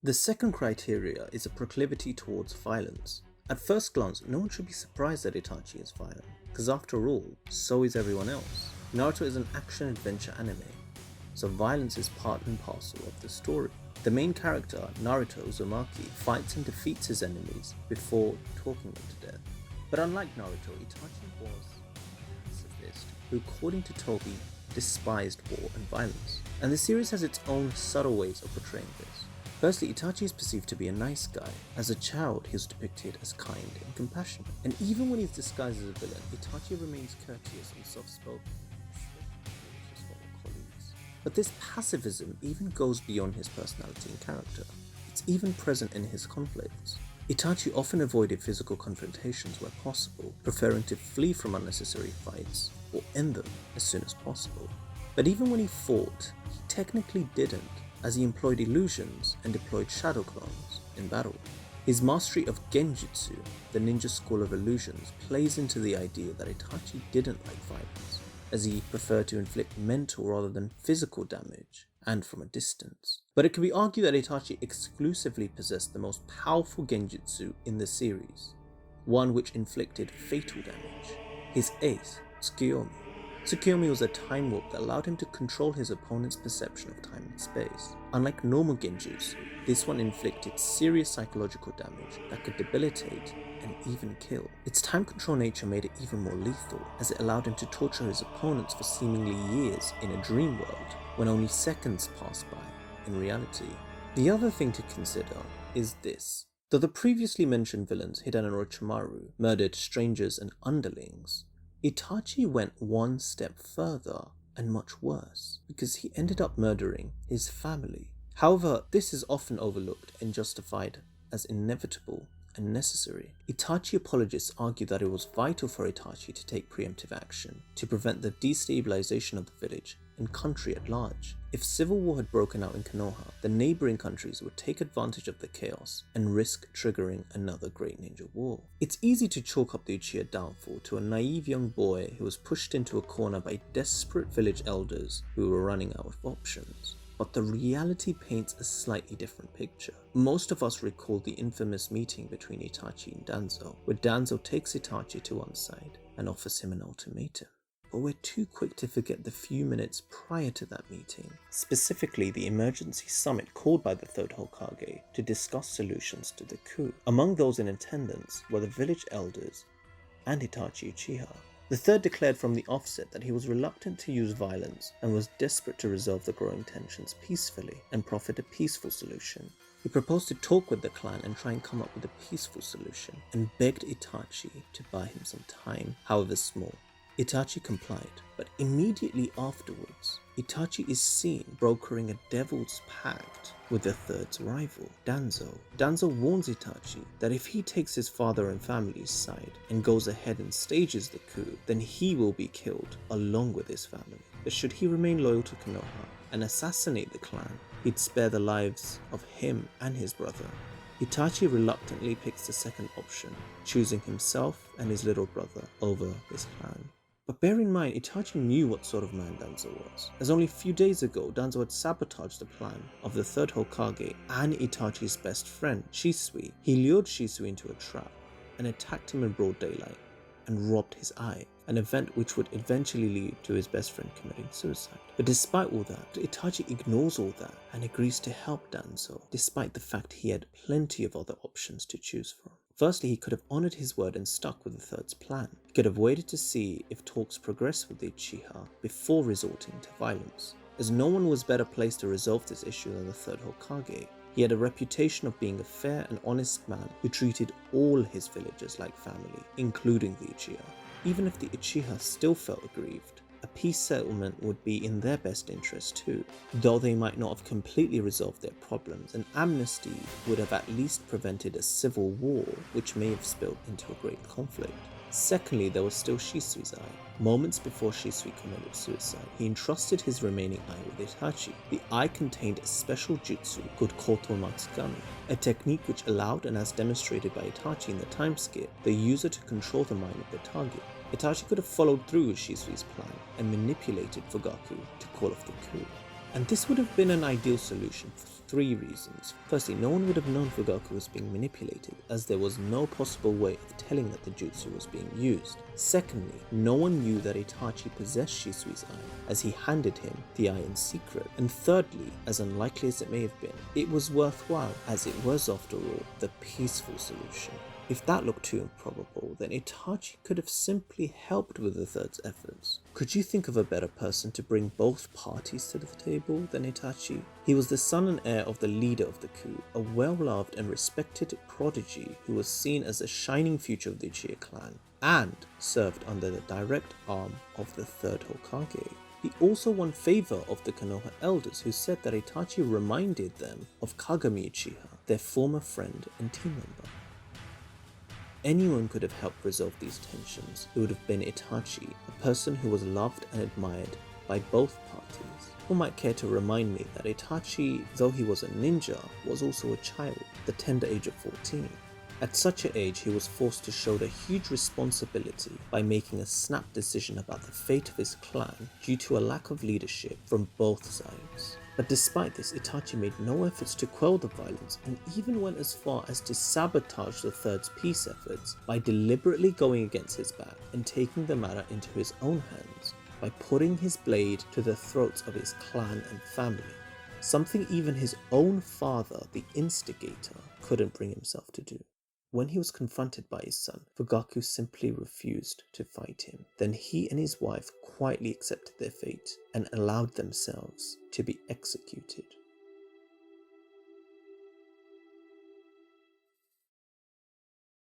The second criteria is a proclivity towards violence. At first glance, no one should be surprised that Itachi is violent, because after all, so is everyone else. Naruto is an action-adventure anime, so violence is part and parcel of the story. The main character, Naruto Uzumaki, fights and defeats his enemies before talking them to death. But unlike Naruto, Itachi was a pacifist who, according to Toby, despised war and violence. And the series has its own subtle ways of portraying this. Firstly, Itachi is perceived to be a nice guy. As a child, he is depicted as kind and compassionate. And even when he's disguised as a villain, Itachi remains courteous and soft-spoken, especially to his fellow colleagues. But this pacifism even goes beyond his personality and character. It's even present in his conflicts. Itachi often avoided physical confrontations where possible, preferring to flee from unnecessary fights or end them as soon as possible. But even when he fought, he technically didn't, as he employed illusions and deployed shadow clones in battle. His mastery of Genjutsu, the ninja school of illusions, plays into the idea that Itachi didn't like violence, as he preferred to inflict mental rather than physical damage, and from a distance. But it can be argued that Itachi exclusively possessed the most powerful Genjutsu in the series, one which inflicted fatal damage, his ace, Tsukuyomi. Tsukuyomi was a time warp that allowed him to control his opponent's perception of time and space. Unlike normal Genjutsu, this one inflicted serious psychological damage that could debilitate and even kill. Its time control nature made it even more lethal, as it allowed him to torture his opponents for seemingly years in a dream world, when only seconds passed by in reality. The other thing to consider is this. Though the previously mentioned villains Hidan and Orochimaru murdered strangers and underlings, Itachi went one step further and much worse, because he ended up murdering his family. However, this is often overlooked and justified as inevitable and necessary. Itachi apologists argue that it was vital for Itachi to take preemptive action to prevent the destabilization of the village and country at large. If civil war had broken out in Konoha, the neighboring countries would take advantage of the chaos and risk triggering another great ninja war. It's easy to chalk up the Uchiha downfall to a naive young boy who was pushed into a corner by desperate village elders who were running out of options. But the reality paints a slightly different picture. Most of us recall the infamous meeting between Itachi and Danzo, where Danzo takes Itachi to one side and offers him an ultimatum. But we're too quick to forget the few minutes prior to that meeting, specifically the emergency summit called by the third Hokage to discuss solutions to the coup. Among those in attendance were the village elders and Itachi Uchiha. The third declared from the offset that he was reluctant to use violence and was desperate to resolve the growing tensions peacefully and profit a peaceful solution. He proposed to talk with the clan and try and come up with a peaceful solution, and begged Itachi to buy him some time, however small. Itachi complied, but immediately afterwards, Itachi is seen brokering a devil's pact with the third's rival, Danzo. Danzo warns Itachi that if he takes his father and family's side and goes ahead and stages the coup, then he will be killed along with his family. But should he remain loyal to Konoha and assassinate the clan, he'd spare the lives of him and his brother. Itachi reluctantly picks the second option, choosing himself and his little brother over his clan. But bear in mind, Itachi knew what sort of man Danzo was, as only a few days ago Danzo had sabotaged the plan of the third Hokage and Itachi's best friend, Shisui. He lured Shisui into a trap and attacked him in broad daylight and robbed his eye, an event which would eventually lead to his best friend committing suicide. But despite all that, Itachi ignores all that and agrees to help Danzo, despite the fact he had plenty of other options to choose from. Firstly, he could have honored his word and stuck with the third's plan. He could have waited to see if talks progressed with the Uchiha before resorting to violence, as no one was better placed to resolve this issue than the third Hokage. He had a reputation of being a fair and honest man who treated all his villagers like family, including the Uchiha. Even if the Uchiha still felt aggrieved, a peace settlement would be in their best interest too. Though they might not have completely resolved their problems, an amnesty would have at least prevented a civil war, which may have spilled into a great conflict. Secondly, there was still Shisui's eye. Moments before Shisui committed suicide, he entrusted his remaining eye with Itachi. The eye contained a special jutsu called Koto Matsugami, a technique which allowed, and as demonstrated by Itachi in the time skip, the user to control the mind of the target. Itachi could have followed through with Shisui's plan and manipulated Fugaku to call off the coup. And this would have been an ideal solution for 3 reasons. Firstly, no one would have known Fugaku was being manipulated, as there was no possible way of telling that the jutsu was being used. Secondly, no one knew that Itachi possessed Shisui's eye, as he handed him the eye in secret. And thirdly, as unlikely as it may have been, it was worthwhile, as it was after all the peaceful solution. If that looked too improbable, then Itachi could have simply helped with the third's efforts. Could you think of a better person to bring both parties to the table than Itachi? He was the son and heir of the leader of the coup, a well-loved and respected prodigy who was seen as a shining future of the Uchiha clan, and served under the direct arm of the third Hokage. He also won favour of the Konoha elders, who said that Itachi reminded them of Kagami Uchiha, their former friend and team member. Anyone could have helped resolve these tensions. It would have been Itachi, a person who was loved and admired by both parties. Who might care to remind me that Itachi, though he was a ninja, was also a child, the tender age of 14. At such an age, he was forced to shoulder huge responsibility by making a snap decision about the fate of his clan due to a lack of leadership from both sides. But despite this, Itachi made no efforts to quell the violence and even went as far as to sabotage the third's peace efforts by deliberately going against his back and taking the matter into his own hands by putting his blade to the throats of his clan and family, something even his own father, the instigator, couldn't bring himself to do. When he was confronted by his son, Fugaku simply refused to fight him. Then he and his wife quietly accepted their fate and allowed themselves to be executed.